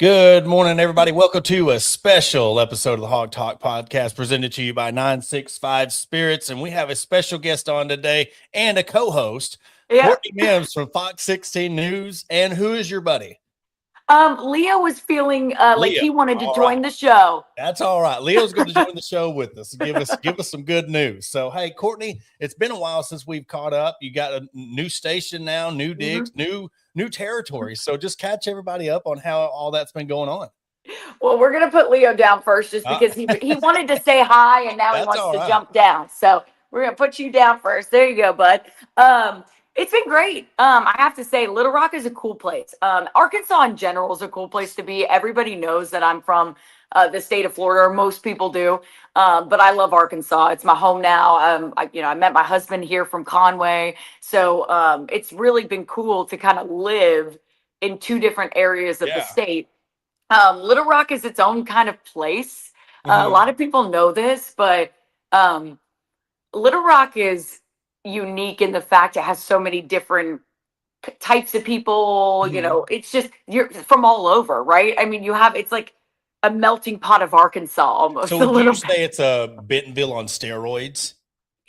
Good morning, everybody. Welcome to a special episode of the Hog Talk podcast presented to you by 965 Spirits. And we have a special guest on today and a co-host, Yeah. Courtney Mims from Fox 16 News. And who is your buddy? Leo was feeling like Leo. he wanted to All right. join the show. That's all right. Leo's going to join the show with us and give us some good news. So, hey, Courtney, it's been a while since we've caught up. You got a new station now, new digs, new territory. So just catch everybody up on how all that's been going on. Well, we're gonna put Leo down first just because he wanted to say hi and now he wants to jump down. So we're gonna put you down first. There you go, bud. It's been great. I have to say, Little Rock is a cool place. Arkansas in general is a cool place to be. Everybody knows that I'm from the state of Florida, or most people do. But I love Arkansas. It's my home now. I met my husband here from Conway. So it's really been cool to kind of live in two different areas of the state. Little Rock is its own kind of place. A lot of people know this, but Little Rock is unique in the fact it has so many different types of people. You know, it's just you're from all over, right? I mean, it's like a melting pot of Arkansas almost. So would you say it's a Bentonville on steroids?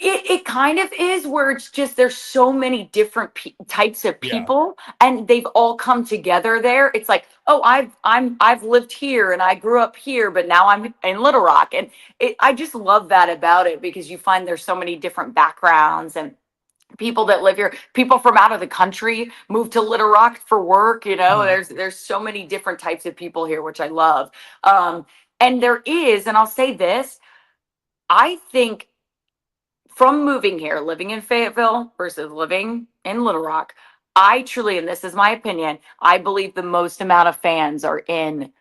It kind of is, where it's just there's so many different types of people, and they've all come together there. It's like, oh, I've lived here and I grew up here, but now I'm in Little Rock, and I just love that about it, because you find there's so many different backgrounds and people that live here. People from out of the country move to Little Rock for work. There's so many different types of people here, which I love. And there is, and I'll say this, I think, from moving here, living in Fayetteville versus living in Little Rock, I truly, and this is my opinion, I believe the most amount of fans are in,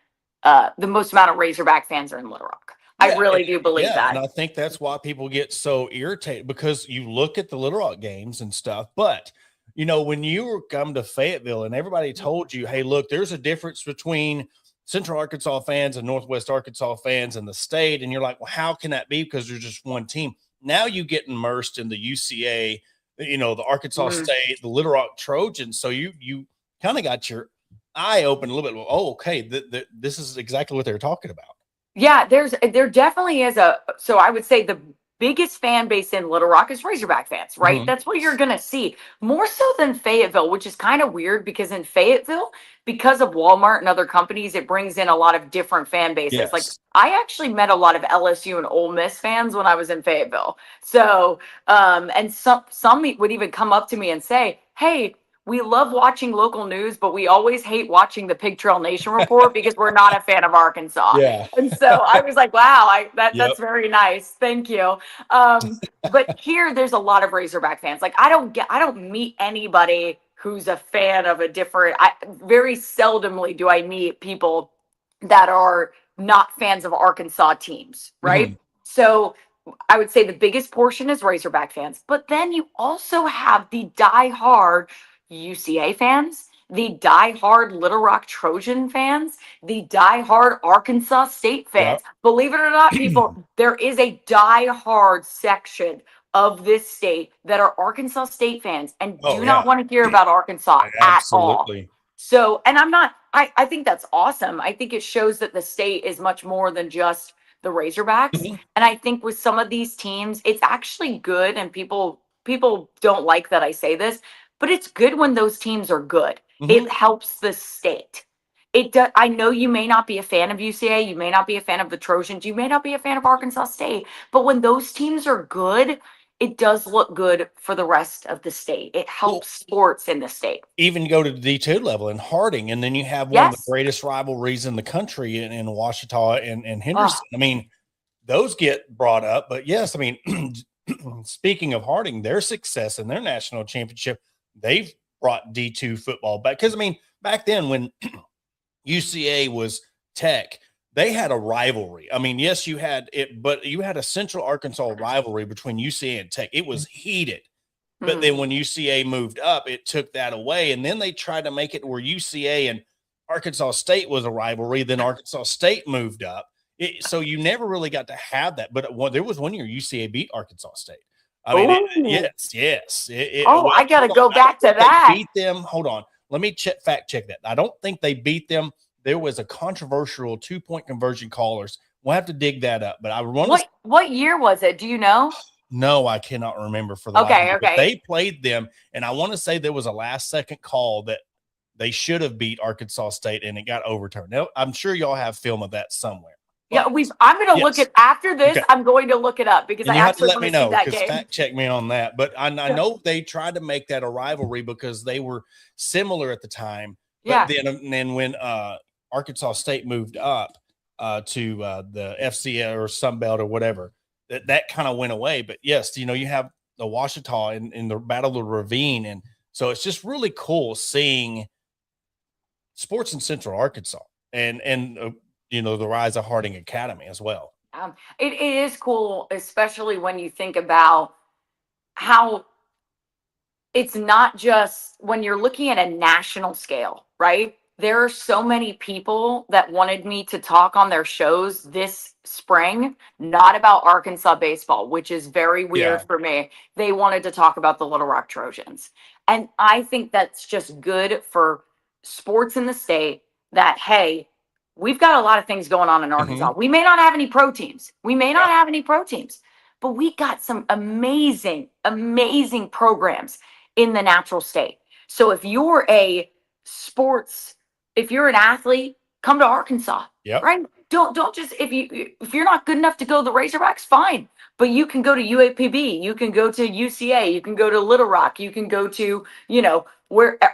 the most amount of Razorback fans are in Little Rock. I really do believe that. And I think that's why people get so irritated, because you look at the Little Rock games and stuff. But, when you come to Fayetteville and everybody told you, hey, look, there's a difference between Central Arkansas fans and Northwest Arkansas fans in the state. And you're like, well, how can that be? Because there's just one team. Now you get immersed in the UCA, the Arkansas State, the Little Rock Trojans. So you kind of got your eye open a little bit. Well, oh, okay, this is exactly what they're talking about. Yeah, there definitely is so I would say the biggest fan base in Little Rock is Razorback fans, right? That's what you're going to see more so than Fayetteville, which is kind of weird, because in Fayetteville, because of Walmart and other companies, it brings in a lot of different fan bases. Yes. Like, I actually met a lot of LSU and Ole Miss fans when I was in Fayetteville. So, and some would even come up to me and say, hey, we love watching local news, but we always hate watching the Pig Trail Nation report because we're not a fan of Arkansas. Yeah. And so I was like, wow, that's very nice. Thank you. But here there's a lot of Razorback fans. Like, I don't meet anybody who's a fan of a different, very seldomly do I meet people that are not fans of Arkansas teams. Right. So I would say the biggest portion is Razorback fans, but then you also have the diehard UCA fans, the diehard Little Rock Trojan fans, the diehard Arkansas State fans. Believe it or not, people, there is a diehard section of this state that are Arkansas State fans and do not want to hear about Arkansas at all. So, and I think that's awesome. I think it shows that the state is much more than just the Razorbacks. And I think with some of these teams, it's actually good, and people don't like that I say this, but it's good when those teams are good. It helps the state. I know you may not be a fan of UCA, you may not be a fan of the Trojans, you may not be a fan of Arkansas State, but when those teams are good, it does look good for the rest of the state. It helps sports in the state. Even go to the D2 level in Harding, and then you have one of the greatest rivalries in the country in Ouachita and Henderson. I mean, those get brought up, but yes, I mean, speaking of Harding, their success in their national championship, they've brought D2 football back. Because, I mean, back then when UCA was Tech, they had a rivalry. I mean, yes, you had it, but you had a Central Arkansas rivalry between UCA and Tech. It was heated. But then when UCA moved up, it took that away. And then they tried to make it where UCA and Arkansas State was a rivalry. Then Arkansas State moved up. So you never really got to have that. But there was one year UCA beat Arkansas State. I mean, yes. I got to go back to that. Beat them. Hold on. Let me fact check that. I don't think they beat them, there was a controversial 2-point conversion callers. We'll have to dig that up, but I want to. What year was it? Do you know? No, I cannot remember for the life of me. But Okay. they played them, and I want to say there was a last-second call that they should have beat Arkansas State, and it got overturned. Now, I'm sure y'all have film of that somewhere. But, yeah, I'm going to look at after this. Okay. I'm going to look it up because and I you have to actually let me know because fact check me on that. But I know they tried to make that a rivalry because they were similar at the time. But then when Arkansas State moved up to the FCA or Sunbelt or whatever, that kind of went away. But yes, you have the Ouachita in the Battle of the Ravine, and so it's just really cool seeing sports in Central Arkansas and the rise of Harding Academy as well. It is cool, especially when you think about how it's not just when you're looking at a national scale, right? There are so many people that wanted me to talk on their shows this spring, not about Arkansas baseball, which is very weird for me. They wanted to talk about the Little Rock Trojans. And I think that's just good for sports in the state that, hey, we've got a lot of things going on in Arkansas. We may not have any pro teams. But we got some amazing, amazing programs in the natural state. So if you're an athlete, come to Arkansas, right? Don't just, if you're not good enough to go to the Razorbacks, fine. But you can go to UAPB, you can go to UCA, you can go to Little Rock, you can go to,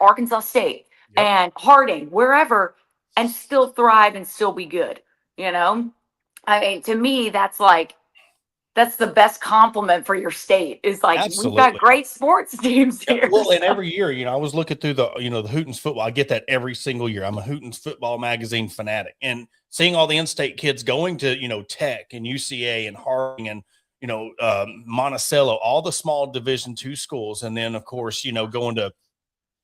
Arkansas State and Harding, wherever, and still thrive and still be good. I mean, to me, that's the best compliment for your state is we've got great sports teams here. Well, and every year, I was looking through the Hootens football. I get that every single year. I'm a Hootens football magazine fanatic, and seeing all the in-state kids going to, Tech and UCA and Harding and, Monticello, all the small Division II schools. And then of course, going to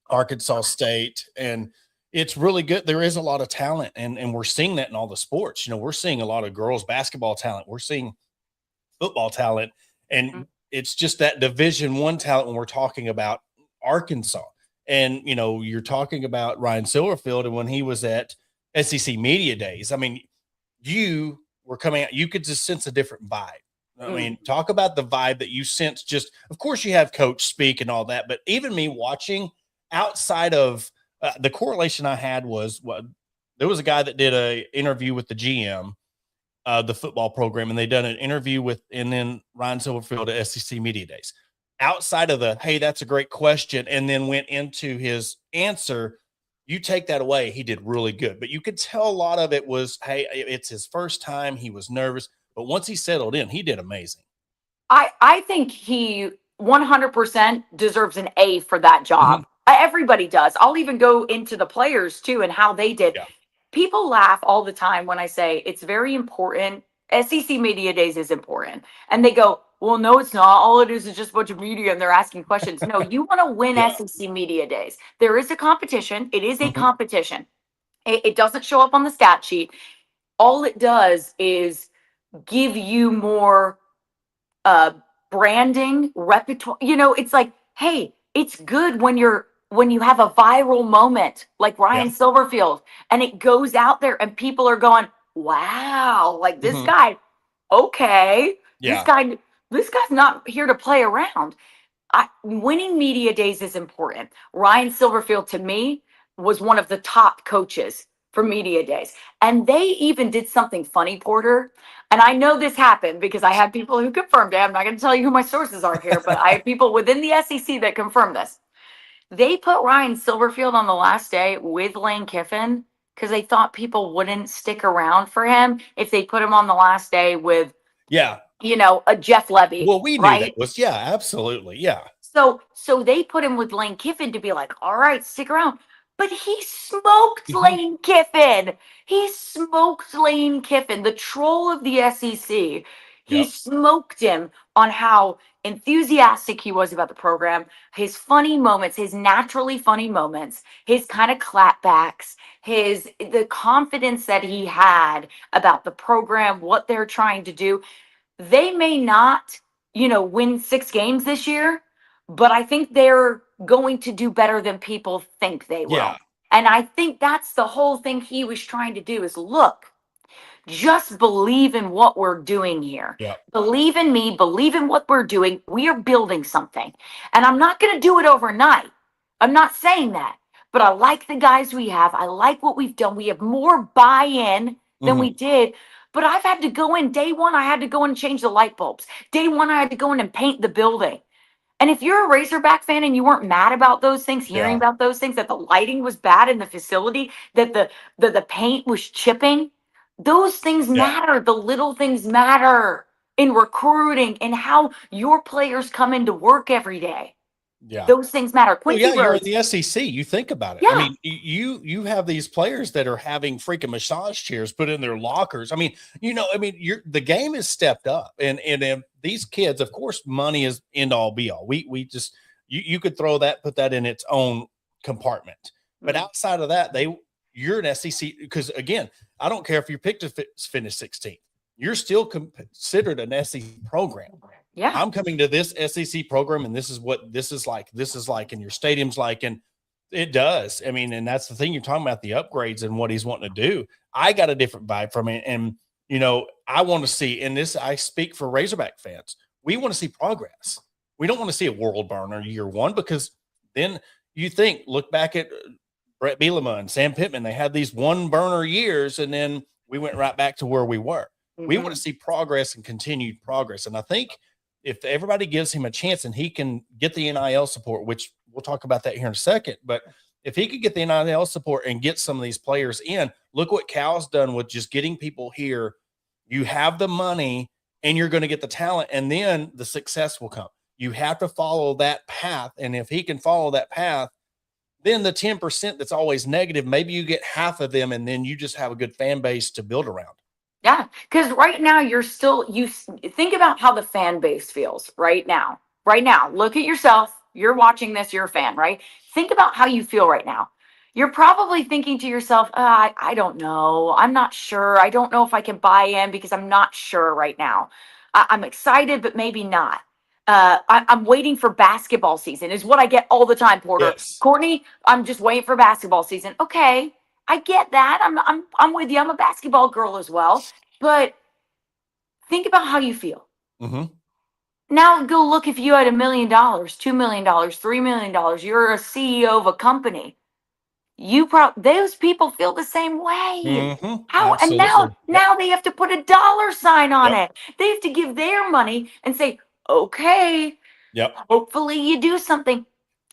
Arkansas State, and it's really good. There is a lot of talent, and we're seeing that in all the sports. We're seeing a lot of girls basketball talent. We're seeing football talent, and it's just that Division I talent when we're talking about Arkansas. And you're talking about Ryan Silverfield, and when he was at SEC Media Days, I mean, you were coming out, you could just sense a different vibe. I mean, talk about the vibe that you sense. Just, of course, you have coach speak and all that, but even me watching outside of the correlation I had was there was a guy that did a interview with the GM, the football program, and they done an interview and then Ryan Silverfield at SEC Media Days. Outside of hey, that's a great question, and then went into his answer, you take that away, he did really good. But you could tell a lot of it was, hey, it's his first time, he was nervous, but once he settled in, he did amazing. I think he 100% deserves an A for that job. Everybody does. I'll even go into the players too and how they did. Yeah. People laugh all the time when I say it's very important. SEC Media Days is important. And they go, well, no, it's not. All it is just a bunch of media and they're asking questions. No, you want to win SEC Media Days. There is a competition. It is a competition. It doesn't show up on the stat sheet. All it does is give you more branding, repertoire. It's like, hey, it's good when you have a viral moment like Ryan Silverfield, and it goes out there and people are going, wow, like this guy, okay, this guy's not here to play around. Winning Media Days is important. Ryan Silverfield, to me, was one of the top coaches for Media Days. And they even did something funny, Porter. And I know this happened because I had people who confirmed it. I'm not going to tell you who my sources are here, but I have people within the SEC that confirmed this. They put Ryan Silverfield on the last day with Lane Kiffin because they thought people wouldn't stick around for him if they put him on the last day with, a Jeff Levy. Well, we knew that was, absolutely. Yeah. So they put him with Lane Kiffin to be like, all right, stick around. But he smoked Lane Kiffin. He smoked Lane Kiffin, the troll of the SEC. He smoked him on how enthusiastic he was about the program, his funny moments, his naturally funny moments, his kind of clapbacks, the confidence that he had about the program, what they're trying to do. They may not, win 6 games this year, but I think they're going to do better than people think they will. Yeah. And I think that's the whole thing he was trying to do is look, just believe in what we're doing here. Yeah. Believe in me, believe in what we're doing. We are building something. And I'm not going to do it overnight. I'm not saying that. But I like the guys we have. I like what we've done. We have more buy-in than we did. But I've had to go in day one. I had to go in and change the light bulbs. Day one, I had to go in and paint the building. And if you're a Razorback fan and you weren't mad about those things, hearing about those things, that the lighting was bad in the facility, that the paint was chipping, those things matter. The little things matter in recruiting and how your players come into work every day. Yeah. Those things matter. Quincy Well, yeah, Rhodes. you're in the SEC. You think about it. Yeah. I mean, you have these players that are having freaking massage chairs put in their lockers. I mean, the game is stepped up, and these kids, of course, money is end all be all. We just you could put that in its own compartment, but outside of that, you're an SEC because again, I don't care if you're picked to finish 16th, you're still considered an SEC program. Yeah. I'm coming to this SEC program, and this is what this is like, and your stadium's like, and it does. I mean, and that's the thing you're talking about, the upgrades and what he's wanting to do. I got a different vibe from it. And, I want to see, and this, I speak for Razorback fans. We want to see progress. We don't want to see a world burner year one, because then you look back at Brett Bielema and Sam Pittman. They had these one burner years, and then we went right back to where we were. We want to see progress and continued progress. And I think if everybody gives him a chance and he can get the NIL support, which we'll talk about that here in a second, but if he could get the NIL support and get some of these players in, look what Cal's done with just getting people here. You have the money and you're going to get the talent, and then the success will come. You have to follow that path. And if he can follow that path, then the 10% that's always negative, maybe you get half of them, and then you just have a good fan base to build around. Yeah, because right now you think about how the fan base feels right now. Right now, look at yourself. You're watching this, you're a fan, right? Think about how you feel right now. You're probably thinking to yourself, I don't know. I'm not sure. I don't know if I can buy in because I'm not sure right now. I'm excited, but maybe not. I'm waiting for basketball season is what I get all the time, Porter. Yes. Courtney, I'm just waiting for basketball season. Okay. I get that. I'm with you. I'm a basketball girl as well. But think about how you feel. Now go look, if you had $1 million, $2 million, $3 million, you're a CEO of a company. Those people feel the same way. How? Absolutely. And now they have to put a dollar sign on it. They have to give their money and say, okay, hopefully you do something.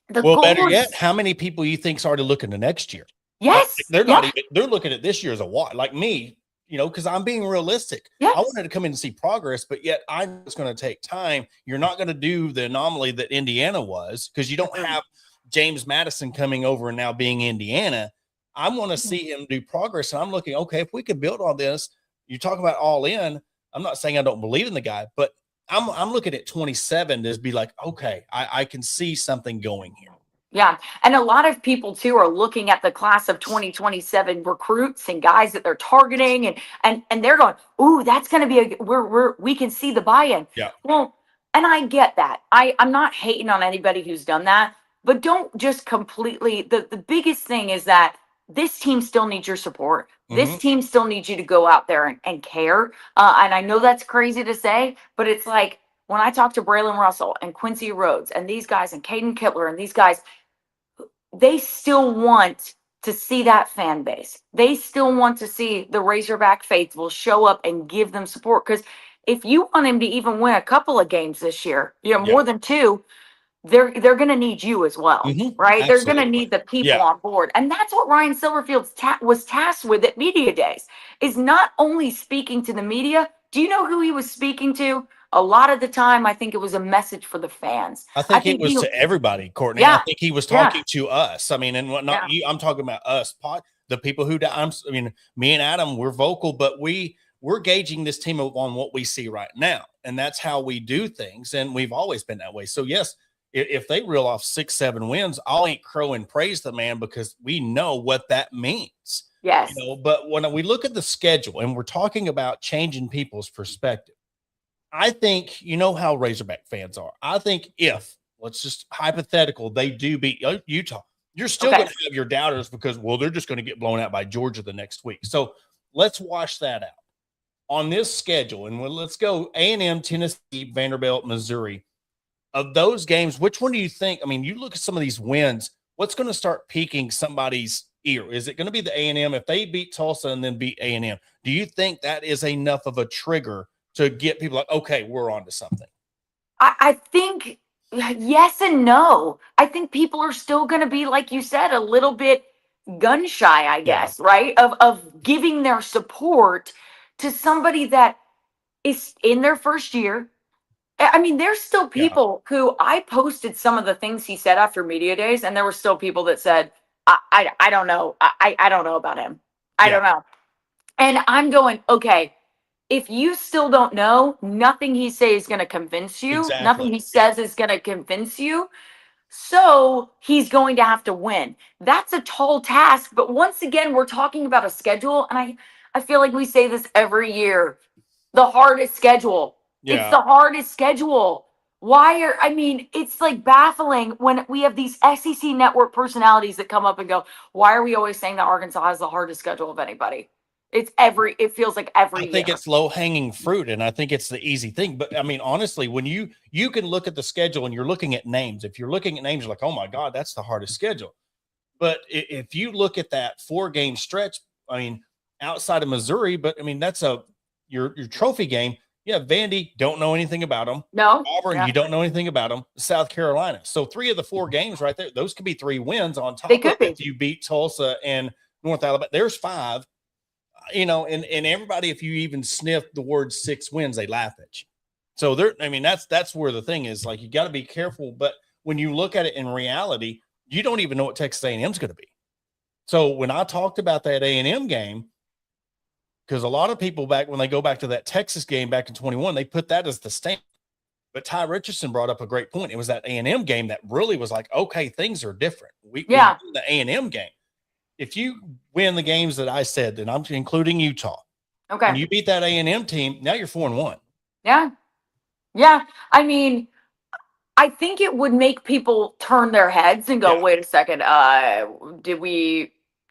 Better yet, how many people you think's already looking to next year? Yes. They're not even, they're looking at this year as a what, like me, because I'm being realistic. Yes. I wanted to come in and see progress, but yet I know it's going to take time. You're not going to do the anomaly that Indiana was, because you don't have James Madison coming over and now being Indiana. I want to see him do progress. And I'm looking, okay, if we could build on this, you talk about all in. I'm not saying I don't believe in the guy, but I'm looking at 27 to be like, okay, I can see something going here. Yeah. And a lot of people too are looking at the class of 2027 recruits and guys that they're targeting, and they're going, ooh, that's going to be we can see the buy-in. Yeah. Well, and I get that. I'm not hating on anybody who's done that, but don't just completely, the biggest thing is that this team still needs your support. This team still needs you to go out there and care. And I know that's crazy to say, but it's like when I talk to Braylon Russell and Quincy Rhodes and these guys and Caden Kittler and these guys, they still want to see that fan base. They still want to see the Razorback faithful show up and give them support. Because if you want him to even win a couple of games this year, more than 2, they're going to need you as well, right? Absolutely. They're going to need the people on board. And that's what Ryan Silverfield was tasked with at media days, is not only speaking to the media. Do you know who he was speaking to? A lot of the time, I think it was a message for the fans. I think it was to everybody, Courtney. I think he was talking to us. I mean, and not you. I'm talking about us, the people who. Me and Adam, we're vocal, but we're gauging this team on what we see right now, and that's how we do things. And we've always been that way. So yes, if they reel off 6-7 wins, I'll eat crow and praise the man, because we know what that means. Yes. But when we look at the schedule and we're talking about changing people's perspective, I think, how Razorback fans are. I think if, let's just hypothetical, they do beat Utah, You're still going to have your doubters because, well, they're just going to get blown out by Georgia the next week. So let's wash that out. On this schedule, and let's go A&M, Tennessee, Vanderbilt, Missouri. Of those games, which one do you think? I mean, you look at some of these wins, what's going to start piquing somebody's ear? Is it going to be the A&M? If they beat Tulsa and then beat A&M, do you think that is enough of a trigger to get people like, okay, we're on to something? I think yes and no. I think people are still going to be, like you said, a little bit gun shy, I guess, right? Of giving their support to somebody that is in their first year. I mean, there's still people who I posted some of the things he said after media days, and there were still people that said, I don't know. I don't know about him. I don't know. And I'm going, okay, if you still don't know, nothing he says is going to convince you. Exactly. Nothing he says is going to convince you. So he's going to have to win. That's a tall task. But once again, we're talking about a schedule. And I feel like we say this every year. The hardest schedule. Yeah. It's the hardest schedule. It's like baffling when we have these SEC network personalities that come up and go, why are we always saying that Arkansas has the hardest schedule of anybody? It feels like every year. I think it's low hanging fruit, and I think it's the easy thing. But I mean, honestly, when you can look at the schedule and you're looking at names, if you're looking at names, you're like, oh my God, that's the hardest schedule. But if you look at that 4-game stretch, I mean, outside of Missouri, but I mean, that's your trophy game. Yeah, Vandy, don't know anything about them. No. Auburn, you don't know anything about them. South Carolina. So 3 of the 4 games right there, those could be 3 wins on top of it. If you beat Tulsa and North Alabama, there's 5. And everybody, if you even sniff the word 6 wins, they laugh at you. So that's where the thing is. Like, you got to be careful. But when you look at it in reality, you don't even know what Texas A&M is going to be. So when I talked about that A&M game, because a lot of people when they go back to that Texas game back in 21, they put that as the stamp. But Ty Richardson brought up a great point. It was that A&M game that really was like, okay, things are different. We won the A&M game. If you win the games that I said, and I'm including Utah, and you beat that A&M team, now you're 4-1. Yeah. Yeah. I mean, I think it would make people turn their heads and go, wait a second, are we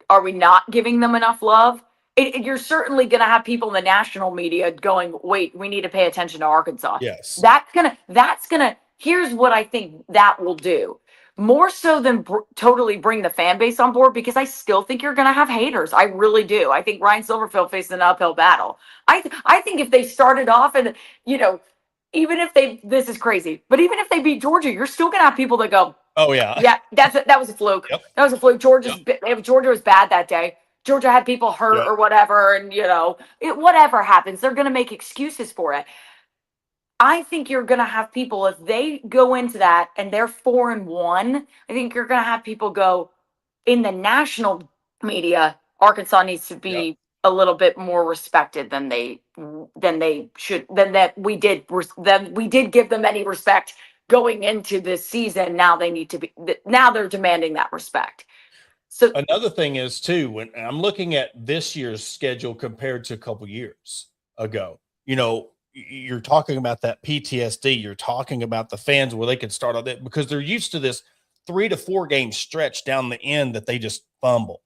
not giving them enough love? You're certainly going to have people in the national media going, wait, we need to pay attention to Arkansas. Yes. That's going to, here's what I think that will do. More so than totally bring the fan base on board, because I still think you're going to have haters. I really do. I think Ryan Silverfield faces an uphill battle. I think if they started off and, even if this is crazy, but even if they beat Georgia, you're still going to have people that go, oh yeah. Yeah, that was a fluke. Yep. That was a fluke. Georgia was bad that day. Georgia had people hurt or whatever. And, whatever happens, they're going to make excuses for it. I think you're going to have people, if they go into that and they're 4-1, I think you're going to have people go, in the national media, Arkansas needs to be a little bit more respected than they should, than we did give them any respect going into this season. Now they're demanding that respect. So another thing is too, when I'm looking at this year's schedule compared to a couple years ago, you're talking about that PTSD. You're talking about the fans where they can start on that because they're used to this 3 to 4 game stretch down the end that they just fumble.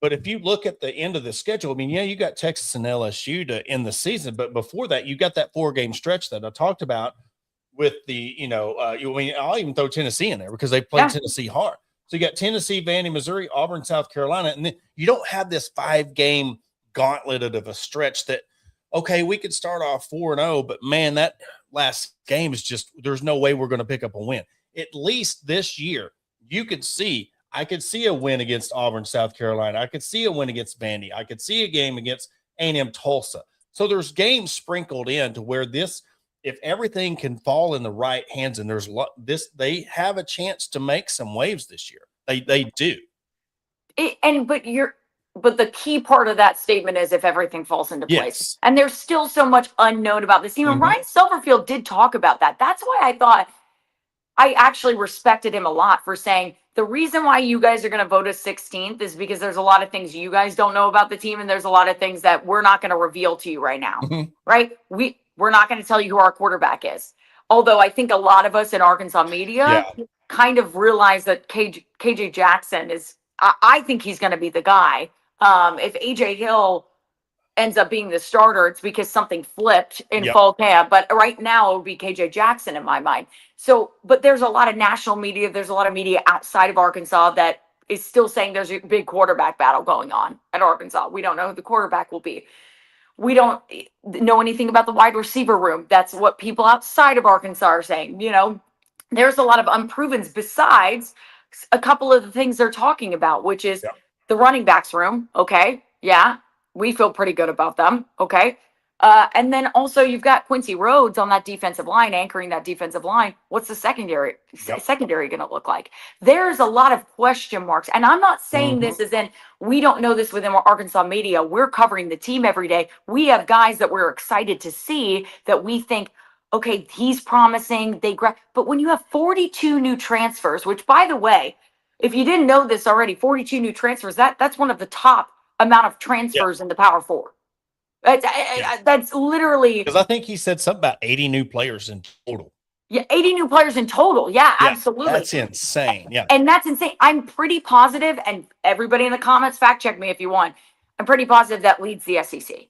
But if you look at the end of the schedule, I mean, you got Texas and LSU to end the season, but before that, you got that 4-game stretch that I talked about with the, I'll even throw Tennessee in there because they played Tennessee hard. So you got Tennessee, Vandy, Missouri, Auburn, South Carolina, and then you don't have this 5-game gauntlet of a stretch that, okay, we could start off 4-0, but man, that last game is just, there's no way we're going to pick up a win. At least this year, I could see a win against Auburn, South Carolina. I could see a win against Vandy. I could see a game against A&M Tulsa. So there's games sprinkled in to where if everything can fall in the right hands and they have a chance to make some waves this year. They do. But the key part of that statement is if everything falls into place. And there's still so much unknown about this team. And Ryan Silverfield did talk about that. That's why I thought I actually respected him a lot for saying the reason why you guys are going to vote us 16th is because there's a lot of things you guys don't know about the team. And there's a lot of things that we're not going to reveal to you right now. Right? We're not going to tell you who our quarterback is. Although I think a lot of us in Arkansas media kind of realized that KJ Jackson is, I think he's going to be the guy. If AJ Hill ends up being the starter, it's because something flipped in fall camp. But right now it would be KJ Jackson in my mind. So, but there's a lot of national media. There's a lot of media outside of Arkansas that is still saying there's a big quarterback battle going on at Arkansas. We don't know who the quarterback will be. We don't know anything about the wide receiver room. That's what people outside of Arkansas are saying. You know, there's a lot of unprovens besides a couple of the things they're talking about, which is the running backs room. Okay. Yeah. We feel pretty good about them. Okay. And then also you've got Quincy Rhodes on that defensive line, anchoring that defensive line. What's the secondary going to look like? There's a lot of question marks. And I'm not saying this as in we don't know this within Arkansas media. We're covering the team every day. We have guys that we're excited to see that we think, okay, he's promising. But when you have 42 new transfers, which by the way, if you didn't know this already, 42 new transfers, that's one of the top amount of transfers in the Power Four. That's literally, because I think he said something about 80 new players in total. Yeah, 80 new players in total. Yeah, absolutely. That's insane. Yeah. And that's insane. I'm pretty positive, and everybody in the comments, fact check me if you want. I'm pretty positive that leads the SEC.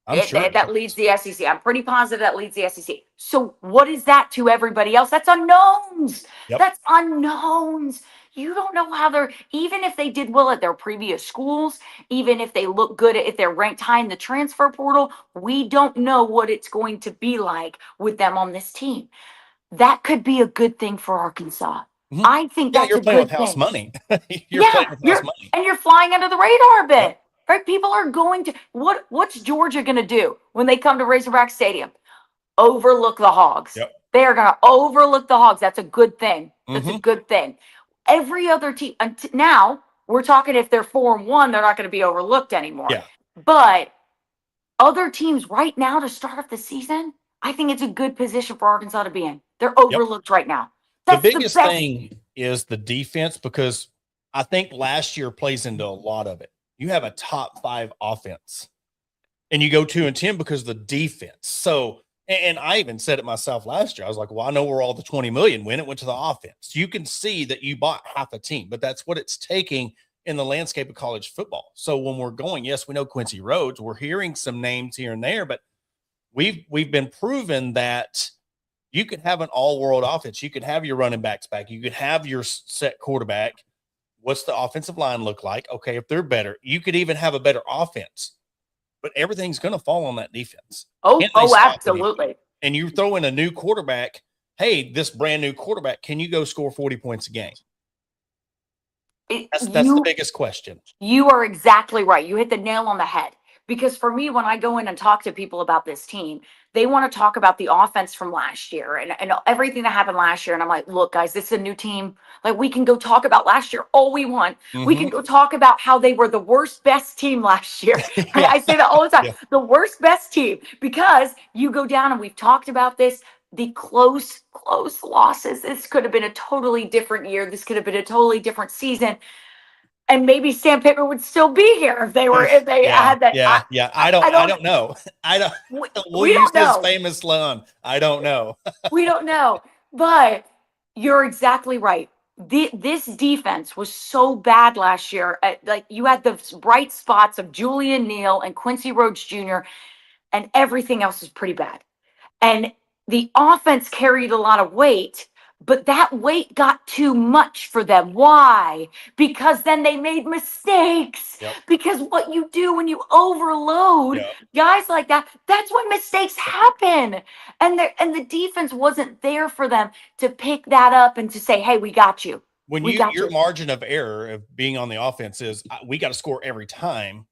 I'm sure that leads the SEC. I'm pretty positive that leads the SEC. So what is that to everybody else? That's unknowns. That's unknowns. You don't know how they're, even if they did well at their previous schools, even if they look good, if they're ranked high in the transfer portal, we don't know what it's going to be like with them on this team. That could be a good thing for Arkansas. I think that's a good thing. You're playing with house money. You're playing with house money. And you're flying under the radar a bit. Right? People are going to, what's Georgia going to do when they come to Razorback Stadium? Overlook the Hogs. They are going to overlook the Hogs. That's a good thing. That's a good thing. Every other team, now we're talking if they're 4-1, they're not going to be overlooked anymore. But other teams right now to start off the season, I think it's a good position for Arkansas to be in. They're overlooked right now. That's the biggest thing is the defense, because I think last year plays into a lot of it. You have a top 5 offense and you go 2-10 because of the defense. So, and I even said it myself last year. I was like, well, I know where all the 20 million went. It went to the offense. You can see that you bought half a team, but that's what it's taking in the landscape of college football. So when we're going, yes, we know Quincy Rhodes, we're hearing some names here and there, but we've been proven that you could have an all-world offense. You could have your running backs back. You could have your set quarterback. What's the offensive line look like? Okay, if they're better, you could even have a better offense, but everything's going to fall on that defense. Oh, absolutely. And you throw in a new quarterback. Hey, this brand new quarterback, can you go score 40 points a game? That's the biggest question. You are exactly right. You hit the nail on the head. Because for me, when I go in and talk to people about this team, they want to talk about the offense from last year and everything that happened last year. And I'm like, look, guys, this is a new team. Like, we can go talk about last year all we want. We can go talk about how they were the worst, best team last year. I say that all the time. The worst, best team. Because you go down, and we've talked about this, the close losses. This could have been a totally different year. This could have been a totally different season. And maybe Sam Pittman would still be here if they had that. I don't know. We'll use this famous line. I don't know. We don't know. But you're exactly right. This defense was so bad last year. Like, you had the bright spots of Julian Neal and Quincy Rhodes Jr., and everything else was pretty bad. And the offense carried a lot of weight. But that weight got too much for them. Why? Because then they made mistakes. Because what you do when you overload guys like that, that's when mistakes happen. And the defense wasn't there for them to pick that up and to say, hey, we got you. When your margin of error of being on the offense is we got to score every time.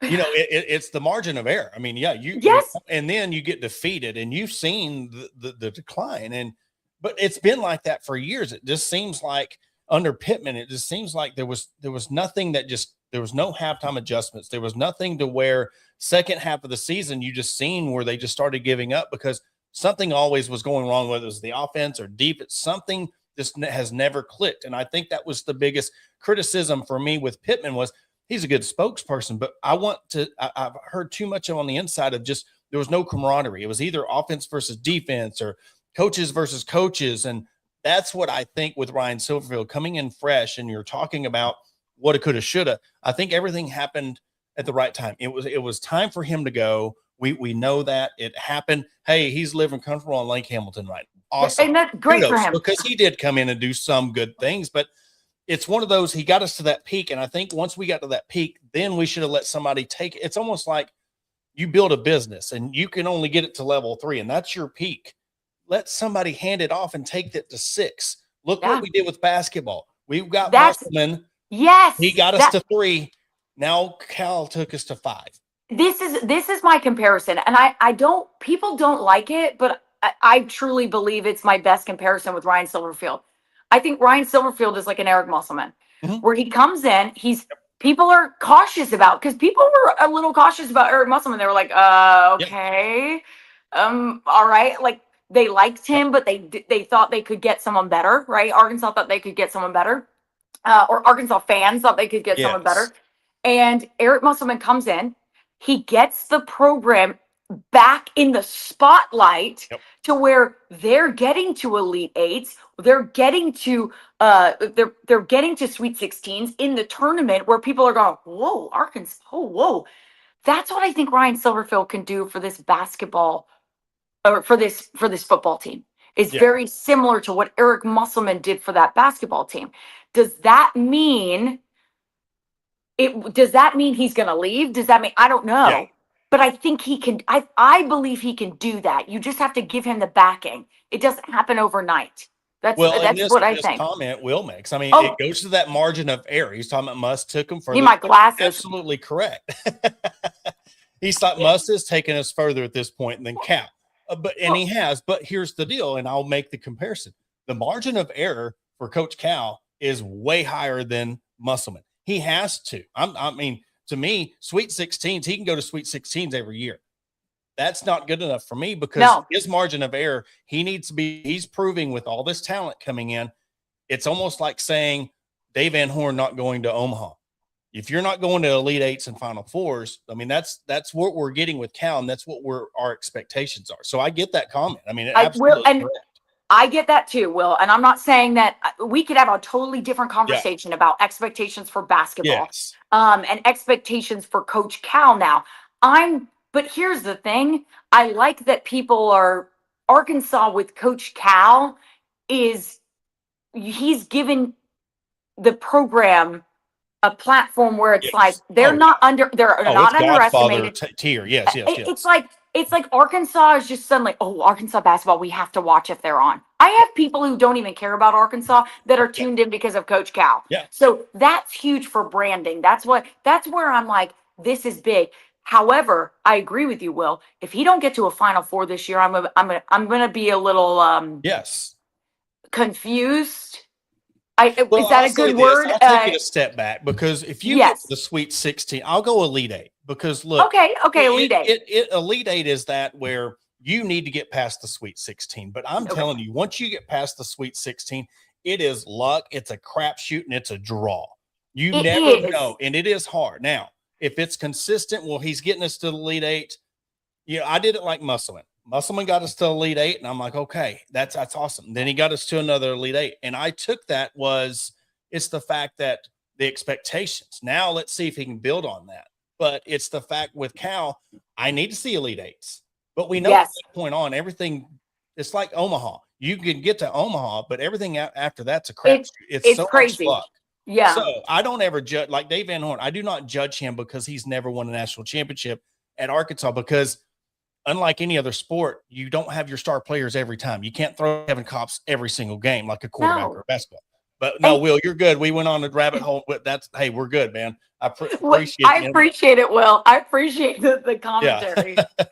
You know, it's the margin of error. I mean, and then you get defeated, and you've seen the decline. But it's been like that for years. It just seems like under Pittman, it just seems like there was nothing there was no halftime adjustments. There was nothing to where second half of the season, you just seen where they just started giving up because something always was going wrong, whether it was the offense or deep. It's something just has never clicked. And I think that was the biggest criticism for me with Pittman was he's a good spokesperson, but I've heard too much on the inside of just, there was no camaraderie. It was either offense versus defense or coaches versus coaches. And that's what I think with Ryan Silverfield coming in fresh, and you're talking about what it could have, should have. I think everything happened at the right time. It was time for him to go. We know that it happened. Hey, he's living comfortable on Lake Hamilton right now. Awesome. And that's great for Kudos, him. because he did come in and do some good things, but it's one of those, he got us to that peak. And I think once we got to that peak, then we should have let somebody take it. It's almost like you build a business and you can only get it to level 3, and that's your peak. Let somebody hand it off and take it to 6. Look what we did with basketball. We've got Musselman. Yes. He got us to 3. Now Cal took us to 5. This is my comparison. And people don't like it, but I truly believe it's my best comparison with Ryan Silverfield. I think Ryan Silverfield is like an Eric Musselman, where he comes in, people are cautious about, because people were a little cautious about Eric Musselman. They were like, okay, all right. Like, they liked him, but they thought they could get someone better, right? Arkansas thought they could get someone better, or Arkansas fans thought they could get someone better. And Eric Musselman comes in, he gets the program back in the spotlight to where they're getting to Elite Eights, they're getting to they're getting to Sweet 16s in the tournament, where people are going, whoa, Arkansas, oh, whoa. That's what I think Ryan Silverfield can do for this basketball, or for this football team. Is very similar to what Eric Musselman did for that basketball team. Does that mean he's going to leave? Does that mean, I don't know. Yeah. But I think he can, I believe he can do that. You just have to give him the backing. It doesn't happen overnight. That's what I think. Comment Will makes. I mean, it goes to that margin of error. He's talking about Must took him further. Need my glasses. Absolutely correct. He's thought Must has taken us further at this point than Cal. He has. But here's the deal, and I'll make the comparison. The margin of error for Coach Cal is way higher than Musselman. He has to. I mean, to me, Sweet 16s, he can go to Sweet 16s every year. That's not good enough for me, because his margin of error, he's proving with all this talent coming in. It's almost like saying Dave Van Horn not going to Omaha. If you're not going to Elite Eights and Final Fours, I mean, that's what we're getting with Cal, and that's what our expectations are. So I get that comment. I mean, absolutely correct. I get that too, Will. And I'm not saying that we could have a totally different conversation about expectations for basketball, and expectations for Coach Cal now. But here's the thing. I like that people are Arkansas with Coach Cal he's given the program a platform where it's like they're not underestimated tier. Yes. It's like Arkansas is just suddenly, Arkansas basketball, we have to watch if they're on. I have people who don't even care about Arkansas that are tuned in because of Coach Cal. Yeah. So that's huge for branding. That's where I'm like, this is big. However, I agree with you, Will. If he don't get to a Final Four this year, I'm gonna be a little confused. Is that a good word? I'll take it a step back, because if you get to the Sweet 16, I'll go Elite 8, because look, Elite 8. Elite 8 is that where you need to get past the Sweet 16. But I'm telling you, once you get past the Sweet 16, it is luck. It's a crapshoot, and it's a draw. You never know, and it is hard. Now, if it's consistent, he's getting us to the Elite 8. I did it like Musselman. Musselman got us to Elite 8, and I'm like, okay, that's awesome. Then he got us to another Elite 8, and I took that it's the fact that the expectations. Now let's see if he can build on that. But it's the fact with Cal, I need to see Elite 8s. But we know from that point on, everything, it's like Omaha. You can get to Omaha, but everything after that's a crap. It's so crazy. Much luck. Yeah. So I don't ever judge, like Dave Van Horn. I do not judge him because he's never won a national championship at Arkansas, because unlike any other sport, you don't have your star players every time. You can't throw Kevin Kopps every single game like a quarterback or a basketball. But no, Will, you're good. We went on a rabbit hole. But hey, we're good, man. I appreciate it, Will. I appreciate the commentary. Yeah.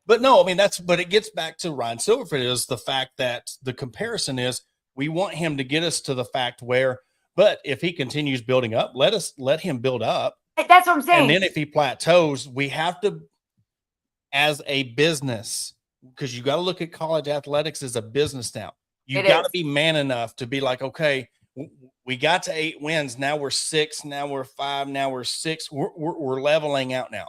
But no, I mean, but it gets back to Ryan Silverfield, is the fact that the comparison is we want him to get us to the fact where, but if he continues building up, let him build up. That's what I'm saying. And then if he plateaus, we have to, as a business, because you got to look at college athletics as a business now. You got to be man enough to be like, okay, we got to 8 wins. Now we're 6. Now we're 5. Now we're 6. We're leveling out now.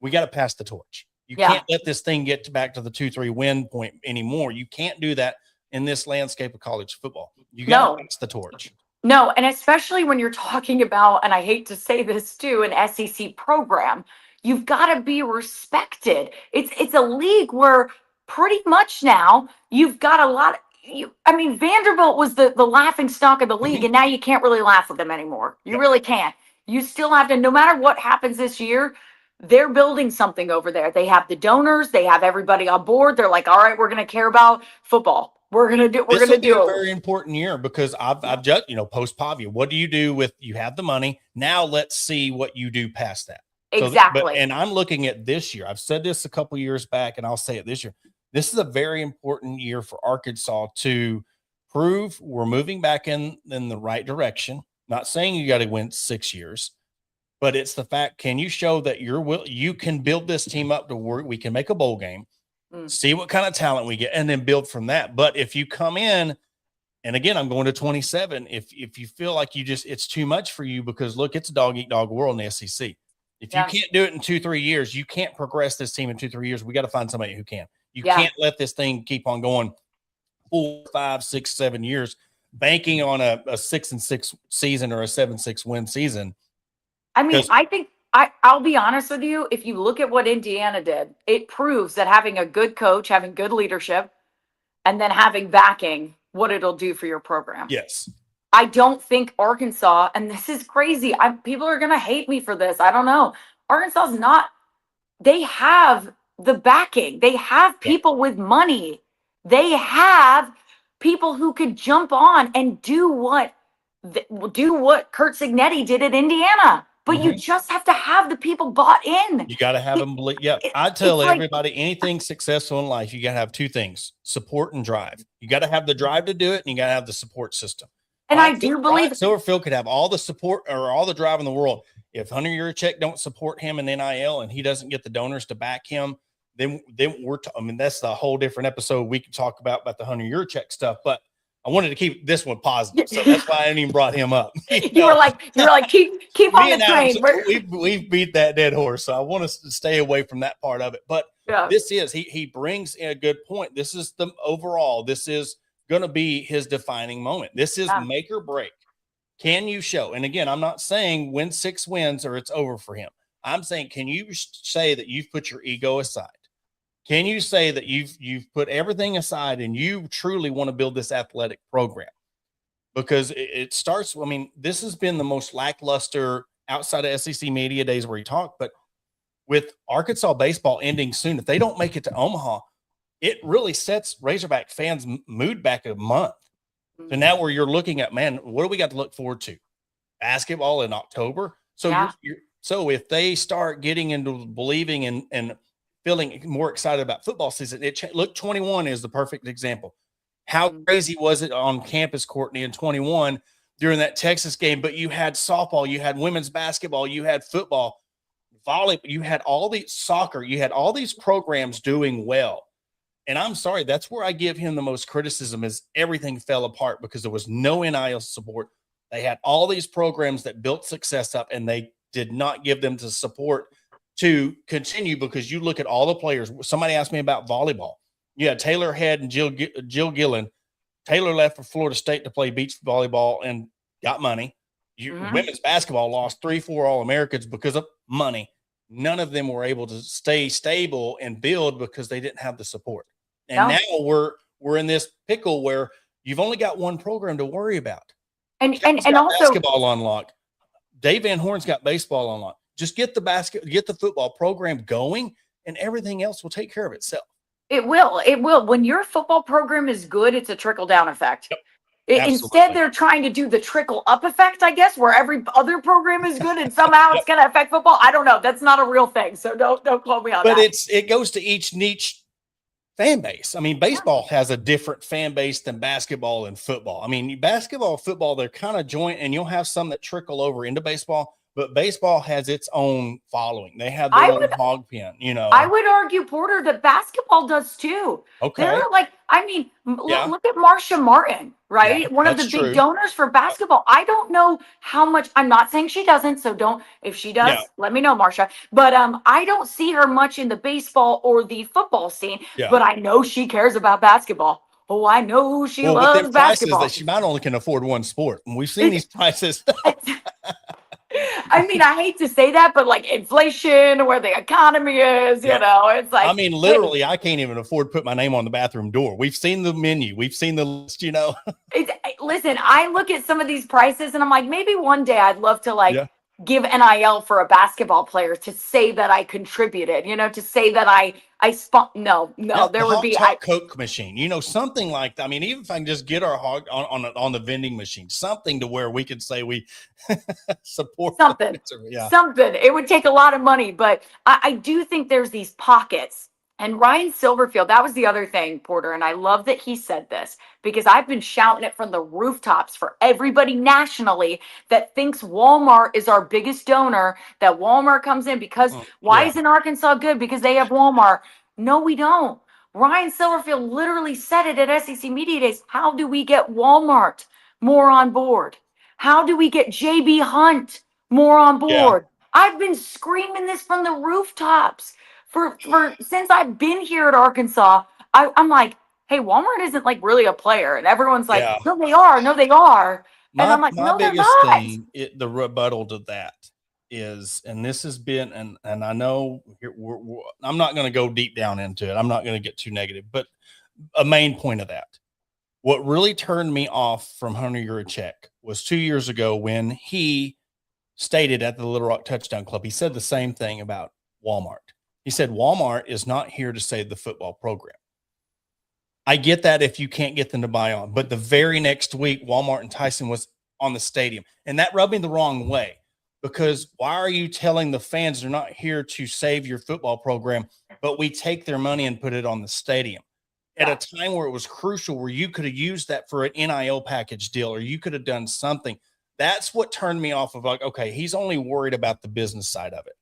We got to pass the torch. You can't let this thing get back to the 2-3 win point anymore. You can't do that in this landscape of college football. You got to pass the torch. No, and especially when you're talking about, and I hate to say this too, an SEC program, you've got to be respected. It's a league where pretty much now you've got a lot. I mean, Vanderbilt was the laughing stock of the league, and now you can't really laugh at them anymore. You really can't. You still have to, no matter what happens this year, they're building something over there. They have the donors, they have everybody on board. They're like, all right, we're going to care about football. We're gonna do a very important year because I've judged, post Pavia. What do you do with you have the money? Now let's see what you do past that. Exactly. And I'm looking at this year. I've said this a couple years back, and I'll say it this year. This is a very important year for Arkansas to prove we're moving back in the right direction. Not saying you got to win 6 years, but it's the fact, can you show that you can build this team up to where we can make a bowl game, see what kind of talent we get, and then build from that. But if you come in, and again, I'm going to 27, if you feel like it's too much for you, because look, it's a dog eat dog world in the SEC. If you can't do it in 2-3 years, you can't progress this team in 2-3 years. We got to find somebody who can. You can't let this thing keep on going 4, 5, 6, 7 years, banking on a 6-6 season or a 7-6 win season. I mean, I think I'll be honest with you. If you look at what Indiana did, it proves that having a good coach, having good leadership, and then having backing, what it'll do for your program. Yes. I don't think Arkansas, and this is crazy. People are going to hate me for this. I don't know. Arkansas's not, they have the backing. They have people with money. They have people who could jump on and do what Kurt Signetti did at Indiana. But you just have to have the people bought in. You got to have them believe. Yeah, I tell everybody, anything successful in life, you got to have two things: support and drive. You got to have the drive to do it, and you got to have the support system. And I do believe Silverfield could have all the support or all the drive in the world. If Hunter Yurachek don't support him in NIL and he doesn't get the donors to back him, then I mean, that's the whole different episode we could talk about the Hunter Yurachek stuff. But I wanted to keep this one positive, so that's why I didn't even brought him up. You were like, keep on the train. We've beat that dead horse, so I want to stay away from that part of it. But this is he brings in a good point. This is the overall. This is going to be his defining moment. This is make or break. Can you show? And again, I'm not saying win 6 wins or it's over for him. I'm saying, can you say that you've put your ego aside? Can you say that you've put everything aside and you truly want to build this athletic program? Because it starts, I mean, this has been the most lackluster outside of SEC media days where you talk, but with Arkansas baseball ending soon, if they don't make it to Omaha, it really sets Razorback fans' mood back a month. So now where you're looking at, man, what do we got to look forward to? Basketball in October. So so if they start getting into believing and feeling more excited about football season, look, 21 is the perfect example. How crazy was it on campus, Courtney, in 21 during that Texas game? But you had softball, you had women's basketball, you had football, volleyball, you had all these soccer, you had all these programs doing well. And I'm sorry, that's where I give him the most criticism, is everything fell apart because there was no NIL support. They had all these programs that built success up, and they did not give them the support to continue, because you look at all the players. Somebody asked me about volleyball. You had Taylor Head and Jill Gillen. Taylor left for Florida State to play beach volleyball and got money. Women's basketball lost 3-4 All-Americans because of money. None of them were able to stay stable and build because they didn't have the support. And now we're in this pickle where you've only got one program to worry about. And also basketball on lock. Dave Van Horn's got baseball on lock. Just get the football program going, and everything else will take care of itself. It will. When your football program is good, it's a trickle-down effect. Yep. Instead, they're trying to do the trickle-up effect, I guess, where every other program is good and somehow it's going to affect football. I don't know. That's not a real thing, so don't quote me on that. But it goes to each niche fan base. I mean, baseball has a different fan base than basketball and football. I mean, basketball, football, they're kind of joint, and you'll have some that trickle over into baseball. But baseball has its own following. They have their own hog pen, I would argue, Porter, that basketball does too. Okay. They're like, I mean, look at Marsha Martin, right? Yeah, one of the big donors for basketball. I don't know how much. I'm not saying she doesn't. So if she does, let me know, Marsha. But I don't see her much in the baseball or the football scene. Yeah. But I know she cares about basketball. oh, I know she Well, with loves them prices basketball. that she might only can afford one sport. And we've seen these prices. I mean, I hate to say that, but like inflation, where the economy is, Yeah. it's like, I mean, literally, I can't even afford to put my name on the bathroom door. We've seen the menu. We've seen the list, Listen, I look at some of these prices and I'm like, maybe one day I'd love to like Yeah. give NIL for a basketball player to say that I contributed, to say that I no, Yeah, the there would hog be, talk Coke machine, something like that. I mean, even if I can just get our hog on the vending machine, something to where we could say we support something, yeah. something. It would take a lot of money, but I do think there's these pockets. And Ryan Silverfield, that was the other thing, Porter. And I love that he said this because I've been shouting it from the rooftops for everybody nationally that thinks Walmart is our biggest donor, that Walmart comes in because why Yeah. isn't Arkansas good? Because they have Walmart. No, we don't. Ryan Silverfield literally said it at SEC Media Days. How do we get Walmart more on board? How do we get JB Hunt more on Yeah. board? I've been screaming this from the rooftops for since I've been here at Arkansas. I'm like, hey, Walmart isn't like really a player, and everyone's like, Yeah. no, they are, no, they are, and I'm like, My no, they're biggest not. thing, the rebuttal to that is, and this has been, and I know I'm not going to go deep down into it. I'm not going to get too negative, but a main point of that, what really turned me off from Hunter Yurachek was 2 years ago when he stated at the Little Rock Touchdown Club, he said the same thing about Walmart. He said, Walmart is not here to save the football program. I get that if you can't get them to buy on, but the very next week, Walmart and Tyson was on the stadium, and that rubbed me the wrong way because why are you telling the fans they're not here to save your football program, but we take their money and put it on the stadium at a time where it was crucial, where you could have used that for an NIL package deal, or you could have done something. That's what turned me off of like, okay, he's only worried about the business side of it.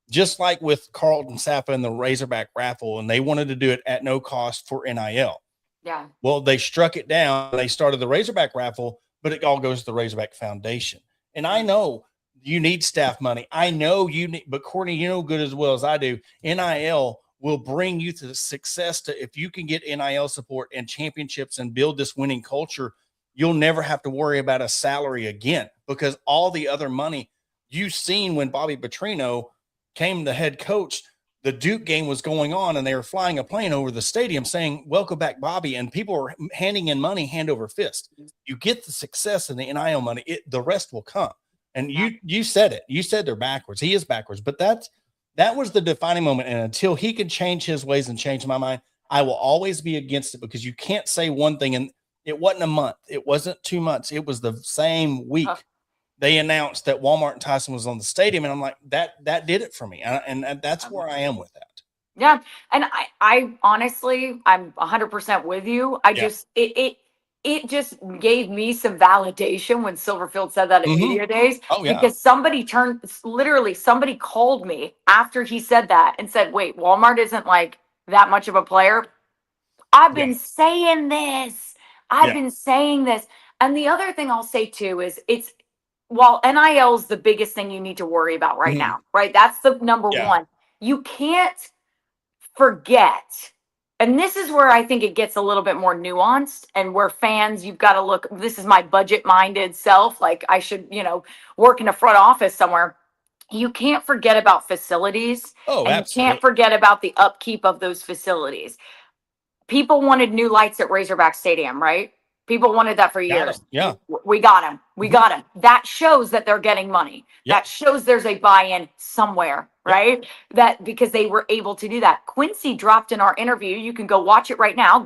Just like with Carlton Sappa and the Razorback raffle, and they wanted to do it at no cost for NIL. Yeah. Well, they struck it down. They started the Razorback raffle, but it all goes to the Razorback Foundation. And I know you need staff money. I know you need, but Courtney, you know good as well as I do, NIL will bring you to the success to, if you can get NIL support and championships and build this winning culture, you'll never have to worry about a salary again, because all the other money you've seen when Bobby Petrino came the head coach, the Duke game was going on and they were flying a plane over the stadium saying, welcome back, Bobby. And people were handing in money, hand over fist. You get the success in the NIL money, the rest will come. And you said it, you said they're backwards. He is backwards, but that was the defining moment. And until he can change his ways and change my mind, I will always be against it, because you can't say one thing. And it wasn't a month. It wasn't 2 months. It was the same week. They announced that Walmart and Tyson was on the stadium. And I'm like, that did it for me. And that's where I am with that. Yeah. And I honestly, I'm 100% with you. I just, it just gave me some validation when Silverfield said that at Media Days. Oh, yeah. Because somebody called me after he said that and said, wait, Walmart isn't like that much of a player. I've been saying this. I've been saying this. And the other thing I'll say too is while NIL is the biggest thing you need to worry about right now, right? That's the number one. You can't forget. And this is where I think it gets a little bit more nuanced, and where fans, you've got to look, this is my budget minded self. Like I should, work in a front office somewhere. You can't forget about facilities. Oh, and absolutely. You can't forget about the upkeep of those facilities. People wanted new lights at Razorback Stadium, right? People wanted that for years. Yeah. We got them. We got them. That shows that they're getting money. That shows there's a buy-in somewhere, right? That because they were able to do that. Quincy dropped in our interview. You can go watch it right now.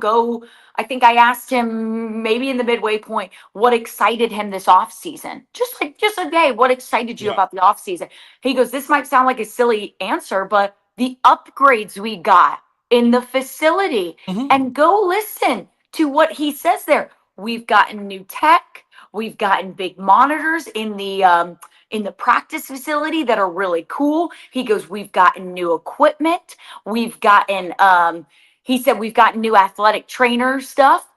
I think I asked him maybe in the midway point what excited him this off season. Just a day, what excited you about the off season? He goes, this might sound like a silly answer, but the upgrades we got in the facility. And go listen to what he says there. We've gotten new tech. We've gotten big monitors in the practice facility that are really cool. He goes, we've gotten new equipment. We've gotten, he said, we've gotten new athletic trainer stuff.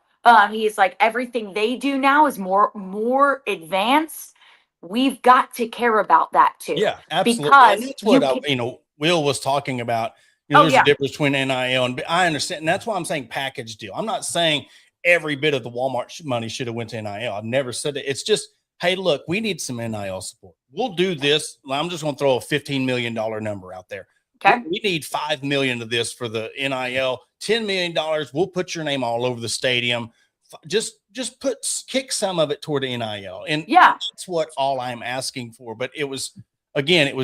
He's like, everything they do now is more advanced. We've got to care about that too. Yeah, absolutely. Because and that's what Will was talking about. There's a difference between NIL and I understand. And that's why I'm saying package deal. I'm not saying every bit of the Walmart money should have went to NIL. I've never said it. It's just, hey, look, we need some NIL support. We'll do this. I'm just going to throw a $15 million number out there. Okay. We need $5 million of this for the NIL. $10 million. We'll put your name all over the stadium. Just kick some of it toward the NIL. And that's what all I'm asking for. But it was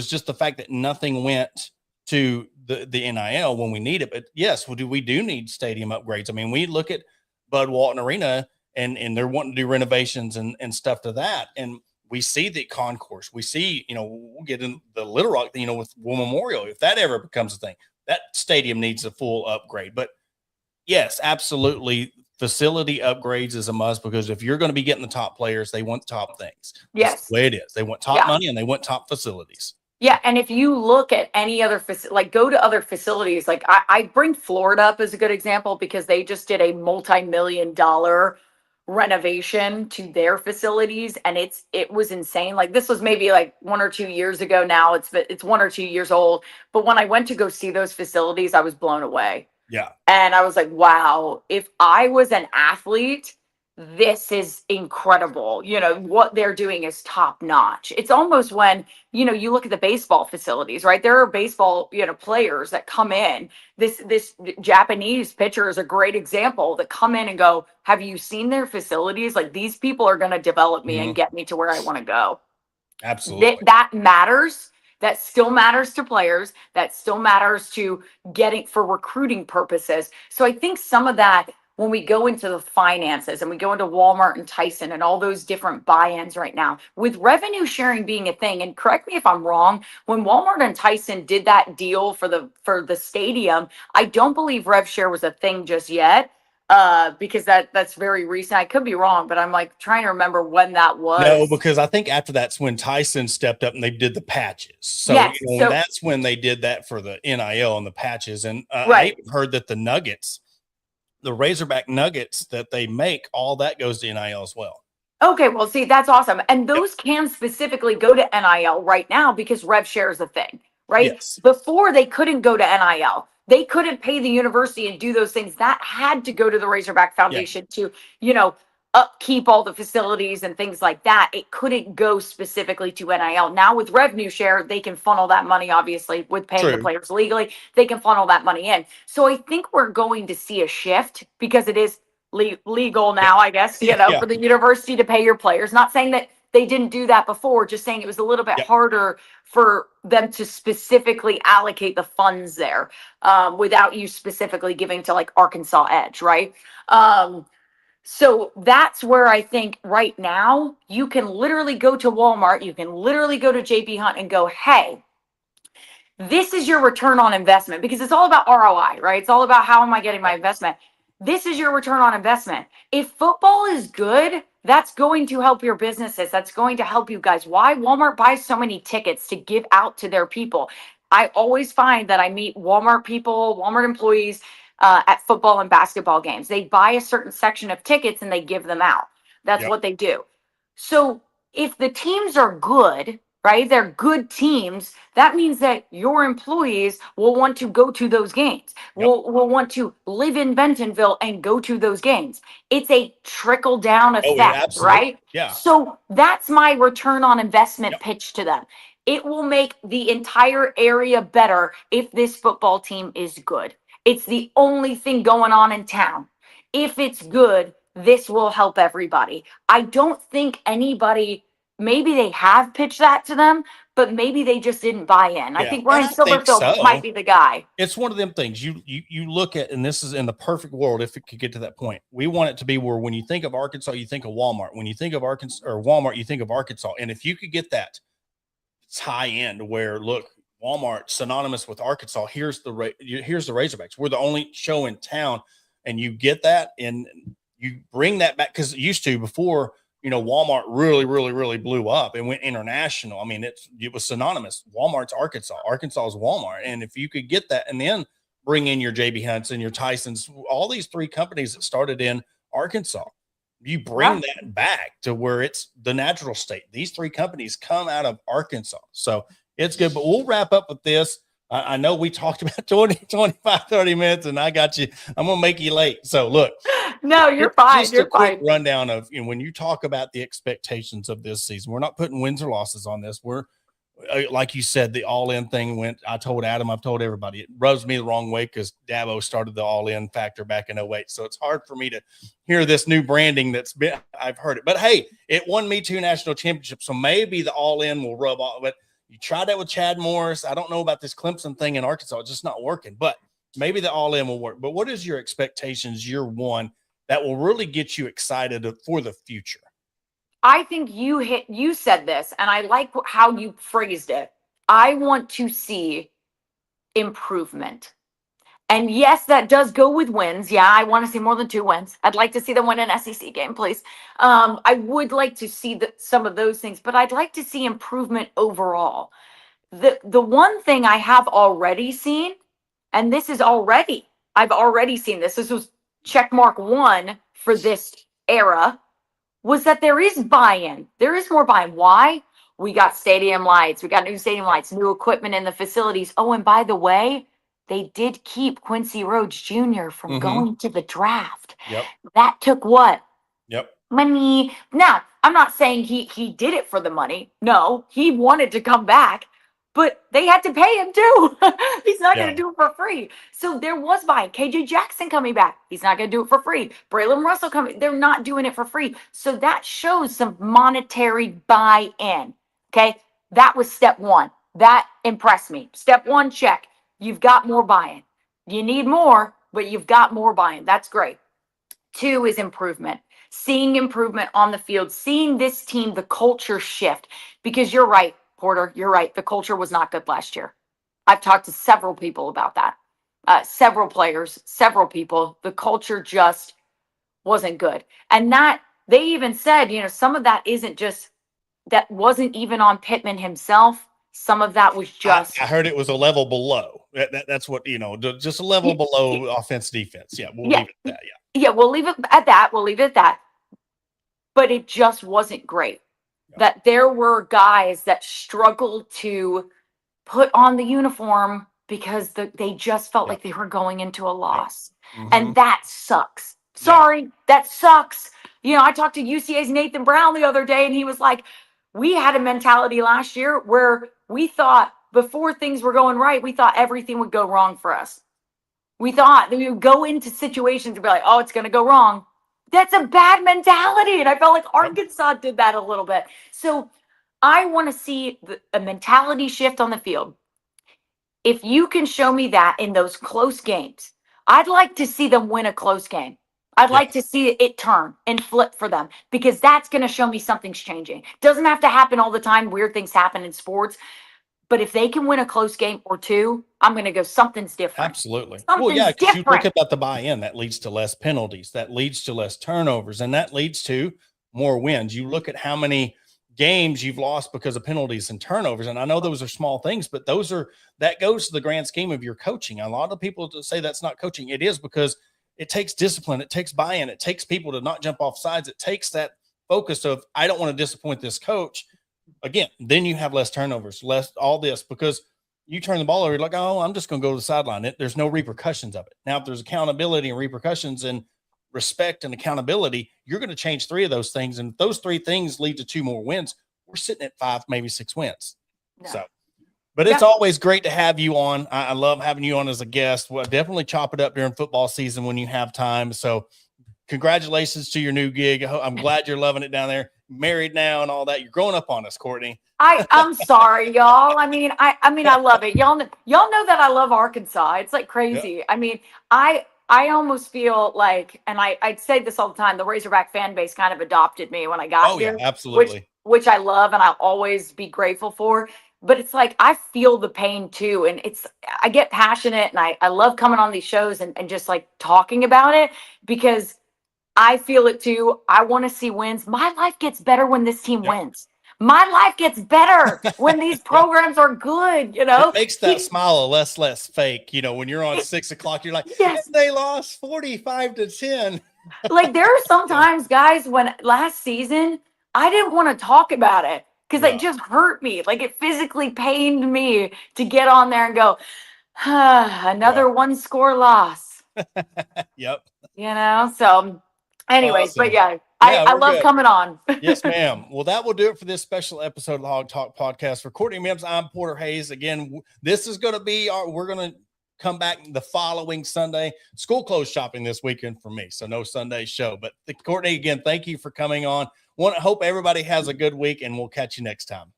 just the fact that nothing went to the NIL when we need it. But yes, we do need stadium upgrades. I mean, we look at Bud Walton Arena and they're wanting to do renovations and stuff to that. And we see the concourse. We see, we'll get in the Little Rock, with War Memorial. If that ever becomes a thing, that stadium needs a full upgrade. But yes, absolutely. Facility upgrades is a must, because if you're going to be getting the top players, they want top things. Yes. That's the way it is. They want top money and they want top facilities. Yeah. And if you look at any other go to other facilities, like I bring Florida up as a good example, because they just did a multi-million-dollar renovation to their facilities, and it was insane. Like, this was maybe like 1 or 2 years ago. Now it's 1 or 2 years old, but when I went to go see those facilities, I was blown away. Yeah. And I was like, wow, if I was an athlete, this is incredible. What they're doing is top notch. It's almost when, you look at the baseball facilities, right? There are baseball, players that come in. This Japanese pitcher is a great example, that come in and go, have you seen their facilities? Like, these people are going to develop me and get me to where I want to go. Absolutely. That matters. That still matters to players. That still matters to getting for recruiting purposes. So I think some of that, when we go into the finances and we go into Walmart and Tyson and all those different buy-ins right now, with revenue sharing being a thing, and correct me if I'm wrong, when Walmart and Tyson did that deal for the stadium, I don't believe rev share was a thing just yet. Because that's very recent. I could be wrong, but I'm like trying to remember when that was. No, because I think after that's when Tyson stepped up and they did the patches. So, that's when they did that for the NIL and the patches. And I heard that the Nuggets, the Razorback Nuggets that they make, all that goes to NIL as well. Okay, well, see, that's awesome. And those can specifically go to NIL right now because rev share is a thing, right? Yes. Before, they couldn't go to NIL. They couldn't pay the university and do those things. That had to go to the Razorback Foundation to, upkeep all the facilities and things like that. It couldn't go specifically to NIL. Now with revenue share, they can funnel that money, obviously, with paying the players legally. They can funnel that money in. So I think we're going to see a shift, because it is legal now, I guess, for the university to pay your players. Not saying that they didn't do that before, just saying it was a little bit harder for them to specifically allocate the funds there, without you specifically giving to like Arkansas Edge, right? So that's where I think right now you can literally go to Walmart, you can literally go to JB Hunt and go, hey, this is your return on investment, because it's all about ROI, right? It's all about how am I getting my investment? This is your return on investment. If football is good, that's going to help your businesses. That's going to help you guys. Why Walmart buys so many tickets to give out to their people? I always find that I meet Walmart people, Walmart employees at football and basketball games. They buy a certain section of tickets and they give them out. That's what they do. So if the teams are good, right? They're good teams. That means that your employees will want to go to those games, will want to live in Bentonville and go to those games. It's a trickle down effect, right? Yeah. So that's my return on investment pitch to them. It will make the entire area better if this football team is good. It's the only thing going on in town. If it's good, this will help everybody. I don't think anybody, maybe they have pitched that to them, but maybe they just didn't buy in. I think Ryan Silverfield might be the guy. It's one of them things you look at, and this is in the perfect world, if it could get to that point. We want it to be where when you think of Arkansas, you think of Walmart. When you think of Arkansas or Walmart, you think of Arkansas. And if you could get that, it's high end where, look, Walmart synonymous with Arkansas. Here's the Razorbacks. We're the only show in town, and you get that, and you bring that back, because it used to before. Walmart really blew up and went international. I mean, it was synonymous. Walmart's Arkansas. Arkansas is Walmart. And if you could get that and then bring in your JB Hunts and your Tysons, all these three companies that started in Arkansas, you bring that back to where it's the natural state. These three companies come out of Arkansas. So it's good. But we'll wrap up with this. I know we talked about 20, 25, 30 minutes, and I got you. I'm going to make you late. So look, no, you're fine. Just you're a quick fine. rundown of, when you talk about the expectations of this season, we're not putting wins or losses on this. We're, like you said, the all-in thing went. I told Adam, I've told everybody, it rubs me the wrong way because Dabo started the all-in factor back in 08. So it's hard for me to hear this new branding I've heard it. But hey, it won me 2 national championships. So maybe the all-in will rub off. But you tried that with Chad Morris. I don't know about this Clemson thing in Arkansas. It's just not working. But maybe the all-in will work. But what is your expectations year one that will really get you excited for the future? I think you said this, and I like how you phrased it. I want to see improvement. And yes, that does go with wins. Yeah, I want to see more than 2 wins. I'd like to see them win an SEC game, please. I would like to see some of those things, but I'd like to see improvement overall. The one thing I have already seen, and I've already seen this. This was check mark 1 for this era, was that there is buy-in. There is more buy-in. Why? We got stadium lights. We got new stadium lights, new equipment in the facilities. Oh, and by the way, they did keep Quincy Rhodes Jr. from going to the draft. Yep. That took what? Yep. Money. Now, I'm not saying he did it for the money. No, he wanted to come back, but they had to pay him too. He's not going to do it for free. So there was buy-in. KJ Jackson coming back. He's not going to do it for free. Braylon Russell coming. They're not doing it for free. So that shows some monetary buy-in. Okay. That was step 1. That impressed me. Step 1, check. You've got more buy-in. You need more, but you've got more buy-in. That's great. 2 is improvement. Seeing improvement on the field, seeing this team, the culture shift. Because you're right, Porter, you're right. The culture was not good last year. I've talked to several people about that. Several players, several people. The culture just wasn't good. And that, they even said, some of that wasn't even on Pittman himself. Some of that was just. I heard it was a level below. That's what, just a level below offense, defense. Yeah, we'll leave it at that. Yeah. Yeah, we'll leave it at that. We'll leave it at that. But it just wasn't great. Yeah. That there were guys that struggled to put on the uniform because they just felt like they were going into a loss. Yeah. And that sucks. Sorry, that sucks. I talked to UCA's Nathan Brown the other day, and he was like, we had a mentality last year where we thought before things were going right, we thought everything would go wrong for us. We thought that we would go into situations and be like, oh, it's going to go wrong. That's a bad mentality. And I felt like Arkansas did that a little bit. So I want to see a mentality shift on the field. If you can show me that in those close games, I'd like to see them win a close game. I'd like to see it turn and flip for them, because that's going to show me something's changing. Doesn't have to happen all the time. Weird things happen in sports. But if they can win a close game or 2, I'm going to go, something's different. Absolutely. Because you look at the buy-in, that leads to less penalties, that leads to less turnovers, and that leads to more wins. You look at how many games you've lost because of penalties and turnovers. And I know those are small things, but that goes to the grand scheme of your coaching. A lot of people say that's not coaching. It is, because it takes discipline. It takes buy-in. It takes people to not jump off sides. It takes that focus of, I don't want to disappoint this coach. Again, then you have less turnovers, less all this, because you turn the ball over, you're like, oh, I'm just going to go to the sideline. There's no repercussions of it. Now, if there's accountability and repercussions and respect and accountability, you're going to change 3 of those things. And if those 3 things lead to 2 more wins, we're sitting at 5, maybe 6 wins. Yeah. So, but it's always great to have you on. I love having you on as a guest. We'll definitely chop it up during football season when you have time. So congratulations to your new gig. I'm glad you're loving it down there. Married now and all that. You're growing up on us, Courtney. I'm sorry, y'all. I mean, I love it. Y'all know that I love Arkansas. It's like crazy. Yep. I mean, I almost feel like, and I'd say this all the time, the Razorback fan base kind of adopted me when I got here. Yeah, absolutely. Which I love and I'll always be grateful for. But it's like, I feel the pain too. And I get passionate, and I love coming on these shows and just like talking about it, because I feel it too. I want to see wins. My life gets better when this team wins. My life gets better when these programs are good, It makes that smile less fake. When you're on 6 o'clock, you're like, yes, they lost 45-10. Like, there are sometimes, guys, when last season, I didn't want to talk about it. because it just hurt me. Like it physically pained me to get on there and go, another 1-score loss. Yep. You know, so anyways, Awesome. but yeah, I love good. coming on. Yes, ma'am. Well, that will do it for this special episode of the Hog Talk Podcast. For Courtney Mims, I'm Porter Hayes. Again, this is going to be we're going to come back the following Sunday. School closed shopping this weekend for me, so no Sunday show. But Courtney, again, thank you for coming on. Hope everybody has a good week, and we'll catch you next time.